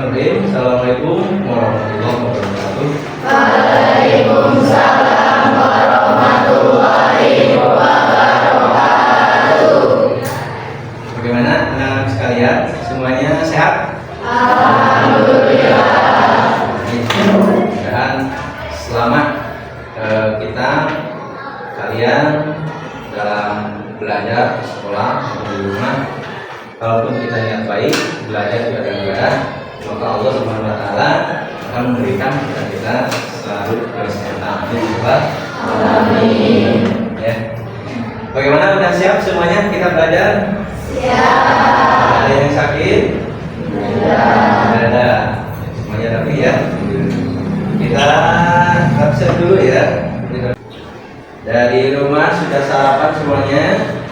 Bismillahirrahmanirrahim. Assalamualaikum warahmatullahi wabarakatuh. Waalaikumsalam warahmatullahi wabarakatuh. Bagaimana anak-anak sekalian? Semuanya sehat? Alhamdulillah. Dan selamat kalian dalam belajar di sekolah di rumah. Kalaupun kita niat baik, belajar juga dengan ibadah, maka Allah Subhanahu wa taala akan memberikan kepada kita selalu kesehatan. Amin. Ya. Bagaimana, sudah siap semuanya kita belajar? Siap. Ada yang sakit? Ada. Semuanya rapi ya. Kita absen dulu ya. Dari rumah sudah sarapan semuanya?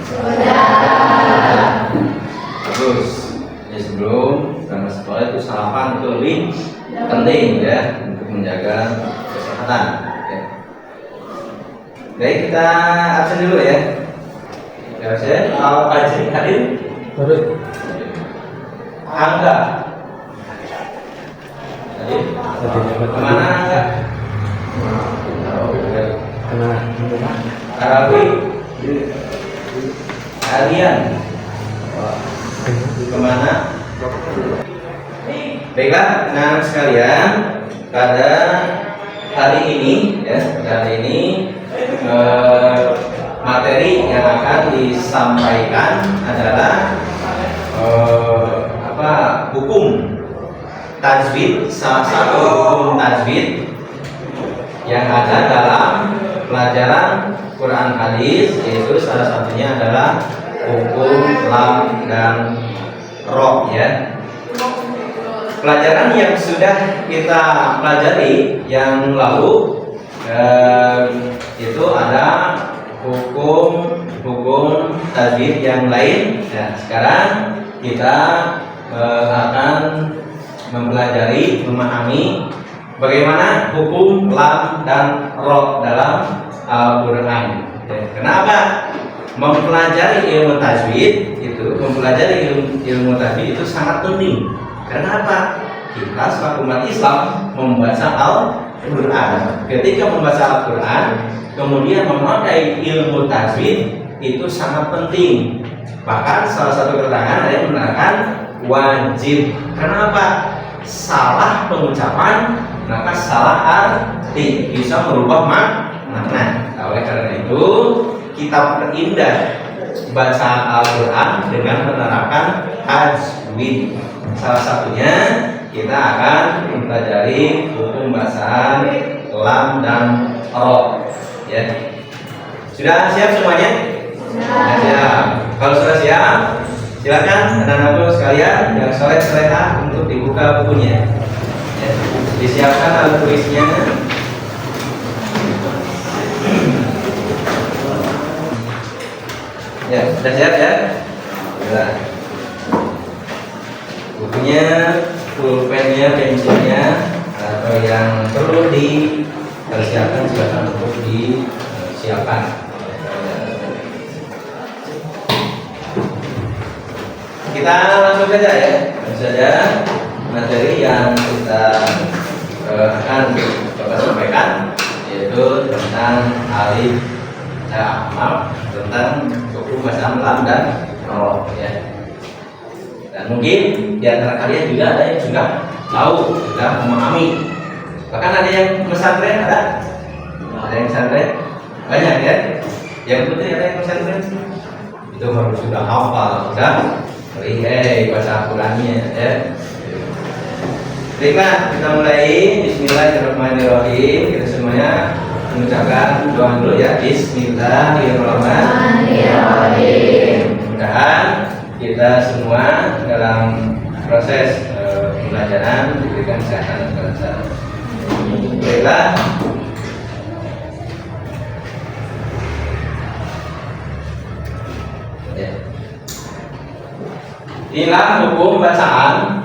Sudah. Bagus. Ya, sebelum berangkat sekolah itu sarapan itu lebih penting ya untuk menjaga kesehatan. Ya. Baik, kita absen dulu ya. Ya, absen. Fajri hadir? Angga hadir? Kemana Angga? Arabi? Kalian? Kemana? Baiklah, anak-anak sekalian, pada hari ini ya, materi yang akan disampaikan adalah hukum tajwid, salah satu hukum tajwid yang ada dalam pelajaran Quran hadis, yaitu salah satunya adalah hukum lam dan ro ya. Pelajaran yang sudah kita pelajari yang lalu itu ada hukum tajwid yang lain. Nah, sekarang kita akan mempelajari, memahami bagaimana hukum lam dan ro dalam Al-Quran. Kenapa mempelajari ilmu tajwid itu sangat penting? Karena apa? Kita selaku umat Islam membaca Al-Quran. Ketika membaca Al-Quran, kemudian memakai ilmu tajwid itu sangat penting. Bahkan salah satu keterangan ada yang menerangkan wajib. Kenapa? Salah pengucapan maka salah arti, bisa merubah makna. Oleh karena itu kita perindah baca Al-Quran dengan menerapkan tajwid. Salah satunya kita akan mempelajari hukum bacaan lam dan ro ya. Sudah siap semuanya? Sudah siap. Kalau sudah siap, silakan anak-anakku sekalian yang soleh-soleha untuk dibuka bukunya ya. Disiapkan alat tulisnya. Ya, sudah siap ya? Sudah. Bukunya, pulpennya, pensilnya, atau yang perlu dipersiapkan silakan untuk disiapkan. Kita langsung saja ya, materi yang kita akan coba sampaikan, yaitu tentang tentang hukum bacaan lam dan ro ya. Dan mungkin di antara kalian juga ada yang sudah tahu, sudah memahami. Bahkan ada yang pesantren, ada yang pesantren banyak ya. Yang penting ada yang pesantren itu harus sudah hafal, sudah baca Al-Qurannya ya. Baiklah, kita mulai. Bismillahirrahmanirrahim. Kita semuanya mengucapkan doa dulu ya. Bismillahirrahmanirrahim. Mudah-mudahan kita semua dalam proses pembelajaran diberikan kesehatan dan kelancaran. Baiklah. Ya. Inilah hukum bacaan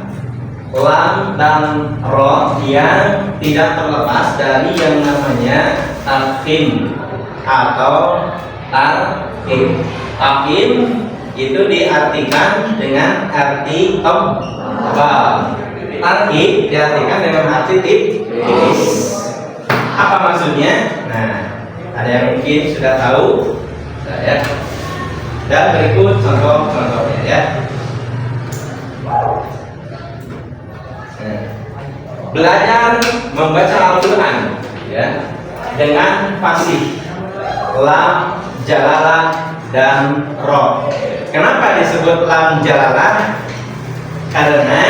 lam dan ro yang tidak terlepas dari yang namanya tafkhim atau tarhim. Tafkhim itu diartikan dengan arti tebal. tarkib diartikan dengan arti tipis. Apa maksudnya? Nah, ada yang mungkin sudah tahu, ya. Dan berikut contoh-contohnya, ya. Belajar membaca Al-Quran, ya, dengan fasih, lam, jalalah, dan ro. Kenapa disebut lam jalalah? Karena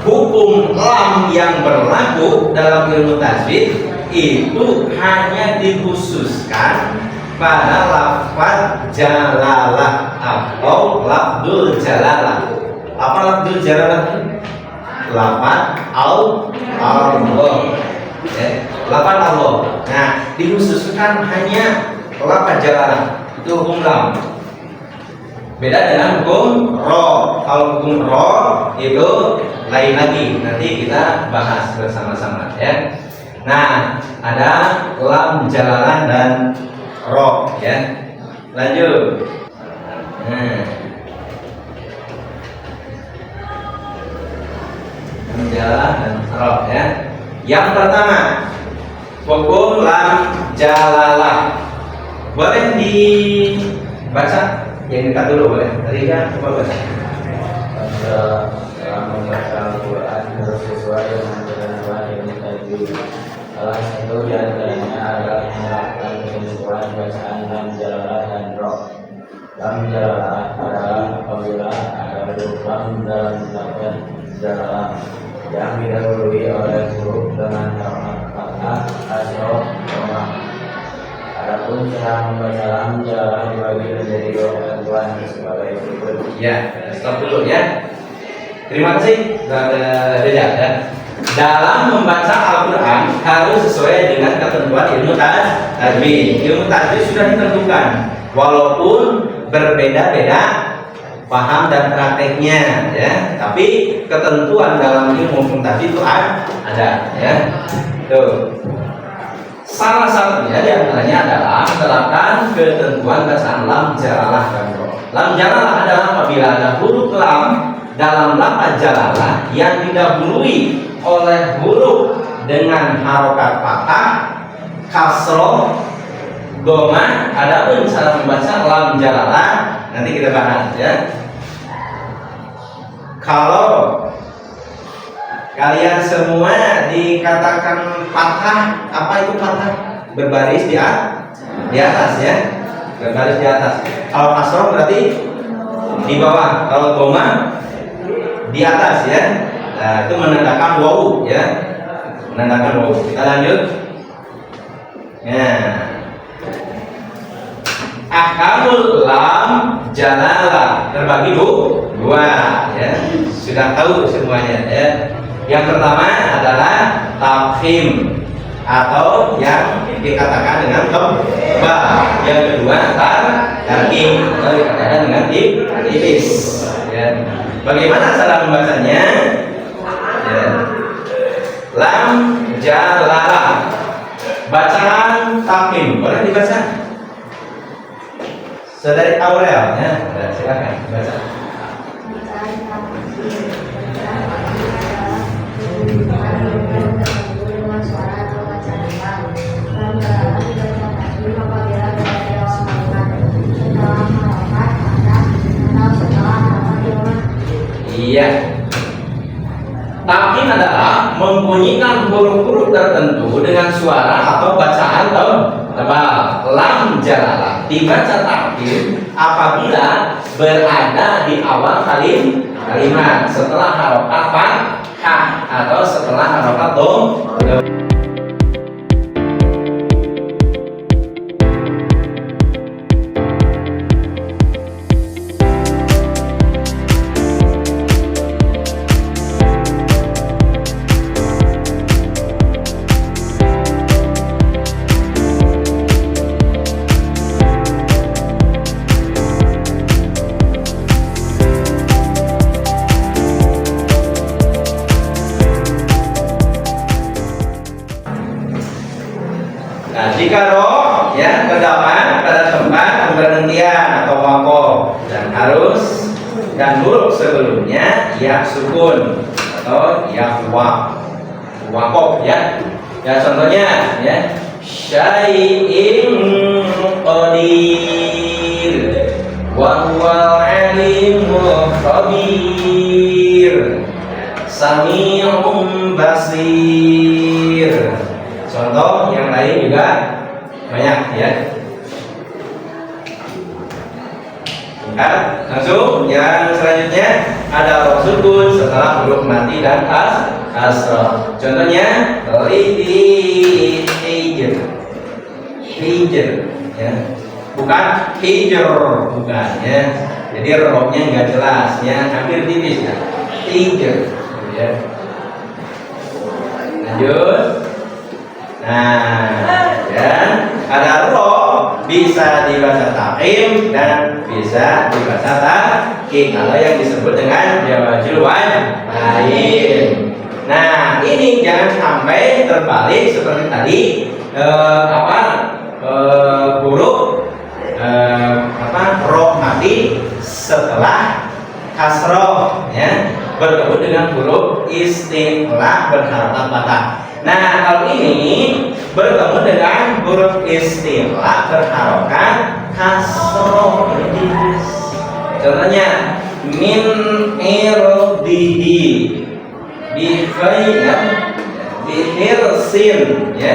hukum lam yang berlaku dalam ilmu tajwid itu hanya dikhususkan pada lafaz jalalah atau lafzul jalalah. Apa lafzul jalalah? Lafaz Allah, ya, lafaz Allah. Nah, dikhususkan hanya lafaz jalalah, itu hukum lam. Beda dengan hukum ro. Kalau hukum ro itu lain lagi. Nanti kita bahas bersama-sama, ya. Nah, ada lam jalalah dan ro, ya. Lanjut. Nah, lam jalalah dan ro, ya. Yang pertama, hukum lam jalalah. Boleh dibaca? Yang dekat dulu boleh. Tadi kan coba baca. Dalam membaca Al-Quran harus sesuai dengan ketentuan ilmu tajwid. Salah satu di antaranya adalah menerapkan ketentuan bacaan lam jalalah dan ro. Lam jalalah adalah apabila ada huruf lam dalam lafaz jalalah yang didahului oleh huruf dengan harokat fathah atau dhamma. Adapun cara membaca lam jalalah dibagi menjadi dua ketentuan sebagai berikut. Ya, stop dulu, ya. Terima kasih, Dejak, ya. Dalam membaca Al-Quran harus sesuai dengan ketentuan ilmu tajwid. Ilmu tajwid sudah ditentukan, walaupun berbeda-beda paham dan prakteknya, ya. Tapi ketentuan dalam ilmu tajwid itu ada, ya. Tuh. Salah satunya diantaranya adalah menerapkan ketentuan bacaan lam jalalah dan ro. Lam jalalah adalah apabila ada huruf lam dalam lafaz jalalah yang didahului oleh huruf dengan harokat fathah, kasroh, dhamma. Adapun cara membaca lam jalalah nanti kita bahas, ya. Kalau kalian semua dikatakan fathah, apa itu fathah? Berbaris di atas, ya. Berbaris di atas. Kalau kasroh berarti di bawah. Kalau dhamma di atas, ya. Nah, itu menandakan wawu, ya. Menandakan wawu. Kita lanjut. Nah, ahkamul lam jalalah terbagi dua, ya. Sudah tahu semuanya, ya. Yang pertama adalah tafkhim atau yang dikatakan dengan tebal. Yang kedua tarkim atau dikatakan dengan tipis, ya. Bagaimana cara membacanya? Ya. Lam jalalah. Bacaan tafkhim boleh dibaca? Saudari Aurel, ya. Silakan baca. Iya. Tafkhim adalah membunyikan huruf-huruf tertentu dengan suara atau bacaan tebal. Lam jalalah dibaca tafkhim apabila berada di awal kalimat setelah harokat fathah atau setelah harokat dhamma. Nah, jika roh, ya, terdapat pada tempat pemberhentian atau wakof dan harus dan huruf sebelumnya ya sukun. atau yahwa, wakof ya. Ya contohnya ya, syai'in qadir wa huwal alimul khabir sami'un basir. Contoh yang lain juga banyak ya. Langsung yang selanjutnya ada roh sukun setelah huruf mati dan kasroh. Contohnya hijr, hijr ya, bukan hijr, bukan ya. Jadi rohnya nggak jelas ya, hampir tipis ya. Hijr ya. Lanjut. Nah ya, ada roh bisa dibaca takim dan bisa dibaca takim kalau yang disebut dengan jawazul lain. Nah ini jangan sampai terbalik seperti tadi huruf roh mati setelah kasroh ya bertemu dengan huruf istilah berharakat patah. Nah kalau ini bertemu dengan huruf istilah berharokat kasroh. Contohnya min irdihi bihir sin ya,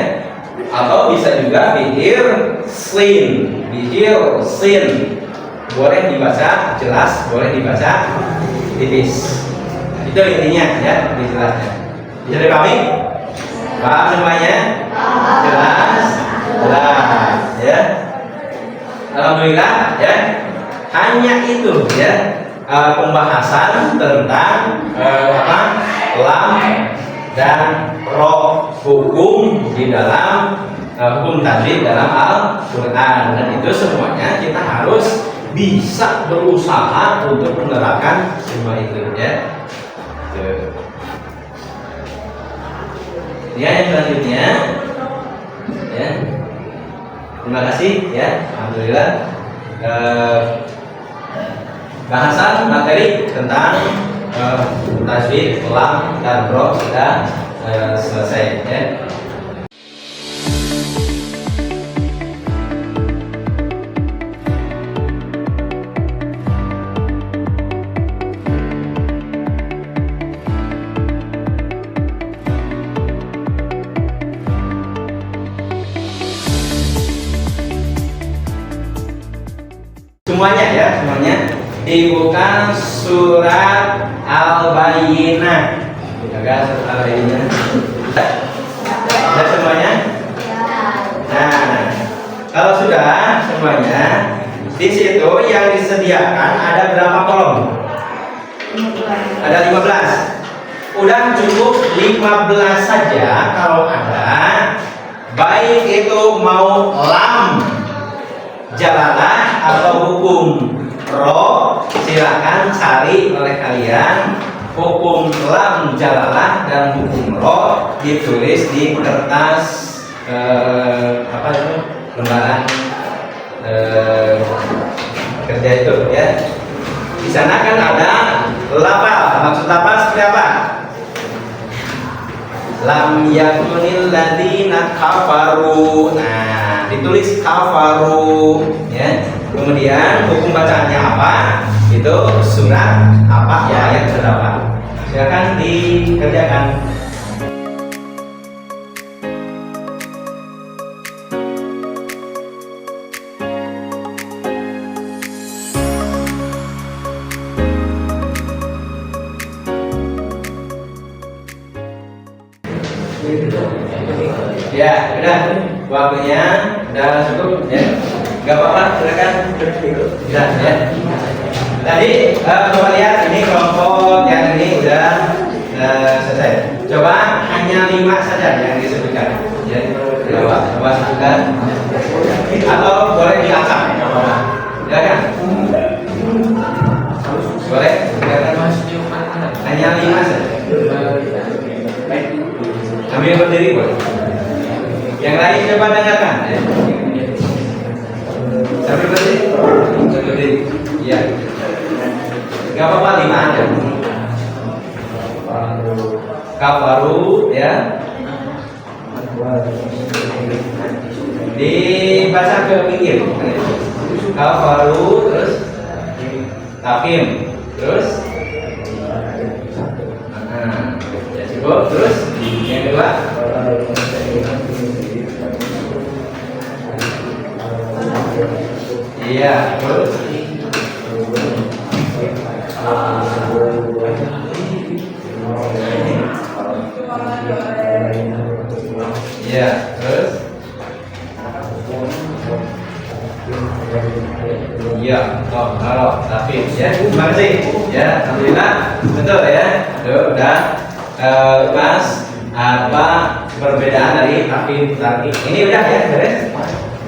atau bisa juga bihir sin, boleh dibaca jelas, boleh dibaca tipis. Itu intinya ya, dijelasnya. Bisa dipahami? Paham semuanya? Jelas? Jelas ya. Alhamdulillah ya. Hanya itu ya pembahasan tentang lam dan roh hukum di dalam hukum tajwid dalam Al-Quran, dan itu semuanya kita harus bisa berusaha untuk menerapkan semua itu ya. Ya yang selanjutnya ya. Terima kasih ya. Alhamdulillah bahasan materi tentang tajwid lam dan roh sudah selesai ya. Semuanya ya, semuanya dibuka surat Al-Bayyinah. Jaga surat Al-Bayyinah. Sudah semuanya? Nah, kalau sudah semuanya, di situ yang disediakan ada berapa kolom? Ada 15. Udah cukup 15 saja kalau ada. Baik itu mau lam, jalalah atau hukum roh, silakan cari oleh kalian hukum lam, jalalah dan hukum roh, ditulis di kertas lembaran kerja itu ya. Di sana kan ada lapal. Maksud lapal seperti apa? Lam yakunil ladina kafaru. Nah, ditulis kafaru ya. Kemudian hukum bacaannya apa? Itu surat apa ya, ayat berapa? Silakan dikerjakan. Ya, udah waktunya udah cukup ya. Gak apa-apa, silakan udah ya. Tadi Bapak lihat ini kelompok yang ini udah selesai. Coba hanya 5 saja yang disebutkan. Ya, coba sebutkan. Atau boleh diangkat, nggak apa-apa. Silakan. Boleh, silakan. Hanya 5 saja. Ambil berdiri boleh. Yang lain coba dengarkan ya. Sambil berdiri. Iya. Gak apa-apa 5 aja. kafaru ya. Dibaca ke pinggir. Kafaru terus tafim terus ya cukup terus yang kedua iya terus iya terus iya, kalau tapi ya, terima kasih ya, alhamdulillah betul ya, tuh udah mas apa perbedaan dari tafim tadi ini udah ya beres,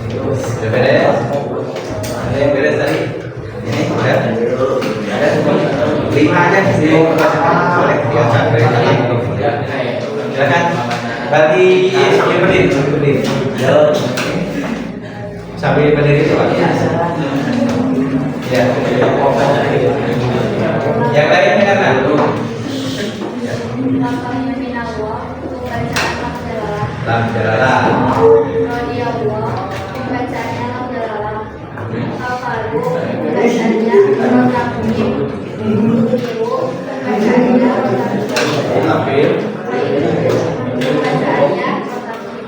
udah beres, ada yang beres tadi, ini udah, ada 5 aja sih, boleh biasa ya kan, berarti sambil berdiri, sambil berdiri itu Pak. Ya. Yang lain dengarkan. Lam jalala.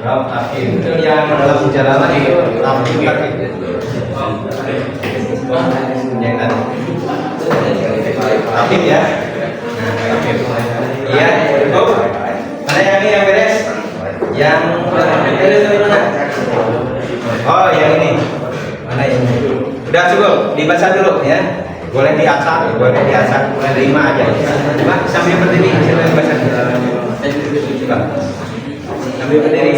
Tafsir itu yang dalam perjalanan itu tafsir yang tadi tafsir ya. Iya, cukup. Mana yang ini yang beres? Yang beres dari mana? Oh, yang ini. Mana ini? Udah cukup, dibaca dulu ya. Boleh diasah, boleh 5 aja. Coba sambil berdiri, siapa yang baca? Coba. Sambil berdiri.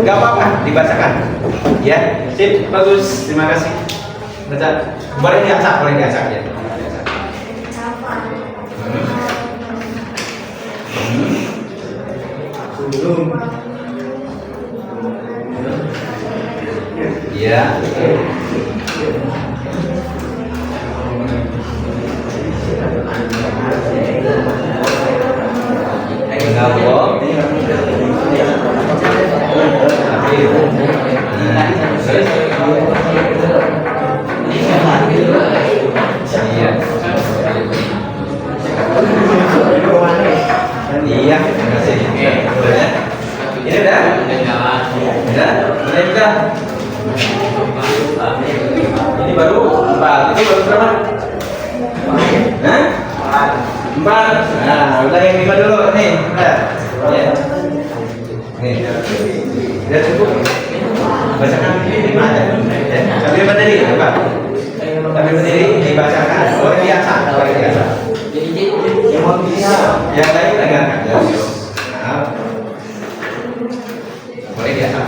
Gak apa-apa, dibacakan. Ya, sip, bagus, terima kasih. Baca, boleh diacak ya. Ya. Iya, terima kasih. Udah. Ini udah? Udah? Udah. Ini baru 4. Itu baru berapa? Hah? 4. Nah, udah yang 5 dulu nih. Udah. Ya. Nih. Udah cukup. Bacakan ini 5 aja. Ya, sambil berdiri, coba. Sambil berdiri dibacakan. Boleh biasa. Yang lain dengarkan. Nah. Boleh biasa.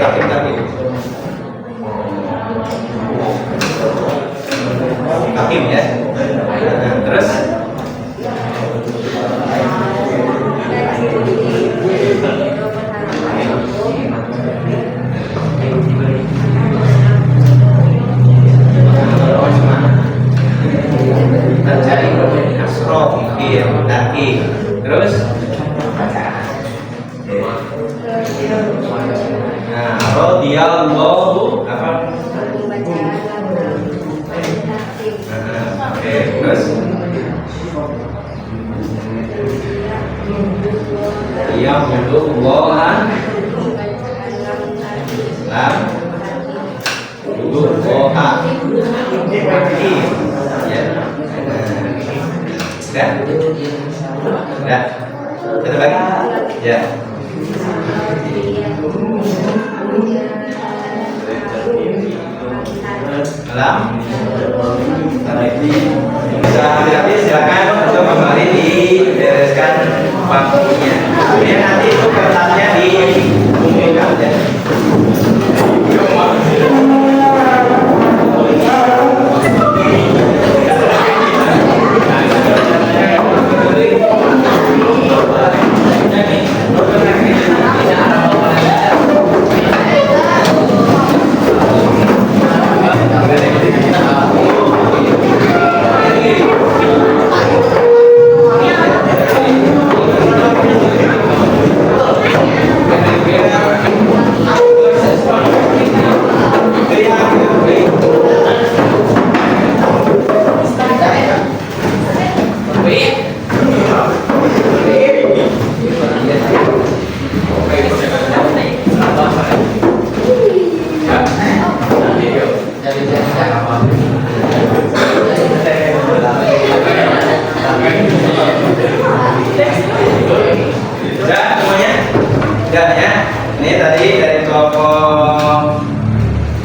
Tapi Hakim ya. Nah, terus terjadi asrof fil taki. Terus nah, radhiyallahu apa? Oke, terus ya'budullaha lam yudullaha ya. Sudah? Satu lagi? Ya. Alam. Bisa habis silakan untuk kembali dibereskan waktunya. Kemudian nanti itu kertasnya diumumkan ya. tadi dari kelompok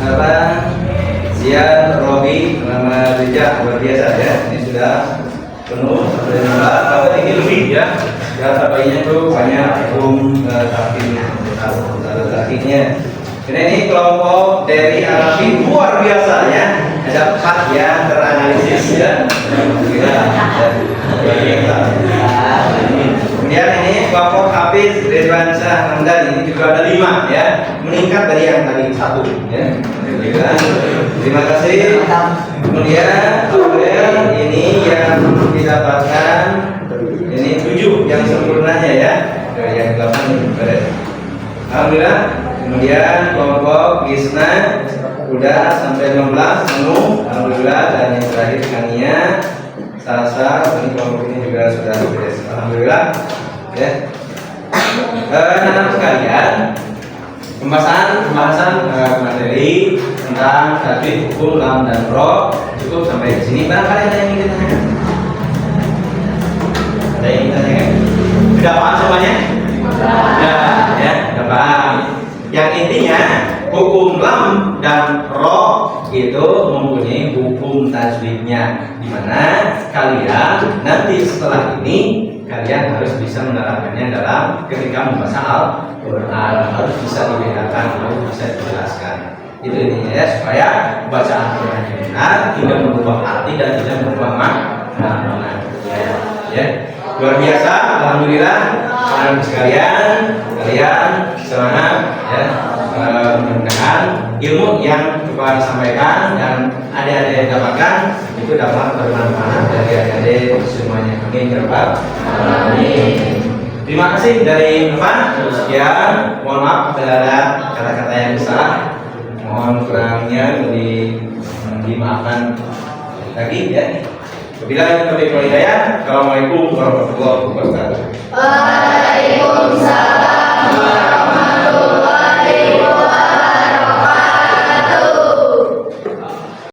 apa? Zian, Robi, nama Rijak luar biasa ya. Ini sudah penuh sampai 16, tapi ini lebih ya. Ya tabainya tuh banyak taktiknya. Ini kelompok dari Arabi luar biasa ya. Ada 4 yang teranalisis ya. Kemudian ini kelompok Hafiz Ridwan Syah Hamdan, ini juga ada 5 ya, meningkat dari yang tadi 1 ya. Terima kasih. Kemudian ini yang didapatkan ini 7 yang sempurnanya ya. Yang 8 ini beres. Alhamdulillah. Kemudian kelompok Gisna udah sampai 16 penuh. Alhamdulillah. Dan yang terakhir Kania, Sasa, ini kelompok ini juga sudah beres. Alhamdulillah. Ya. Anak-anak sekalian, pembahasan materi tentang tajwid, hukum, lam dan ro cukup sampai di sini. Barangkali ada yang ingin ditanyakan? Ada yang ingin ditanyakan? Sudah paham semuanya? Sudah, ya, sudah paham. Yang intinya hukum lam dan ro itu mempunyai hukum tajwidnya, di mana kalian nanti setelah ini kalian harus bisa menerapkannya dalam ketika membaca Al-Quran, harus bisa dibedakan, harus bisa dijelaskan. Itu intinya ya, supaya bacaan Al-Quran yang benar, tidak merubah arti dan tidak merubah makna. Ya, luar biasa. Alhamdulillah, teman-teman sekalian, kalian semangat ya. Mudah-mudahan ilmu yang Bapak sampaikan dan adik-adik yang dapatkan itu dapat bermanfaat dari adik-adik semuanya. Amin ya Rabbal alamin. Terima kasih dari Bapak. Sekian, mohon maaf bila ada kata-kata yang salah, mohon kurangnya dimaafkan lagi ya. Wabillahi taufiq wal hidayah. Assalamualaikum warahmatullahi wabarakatuh. Waalaikumsalam.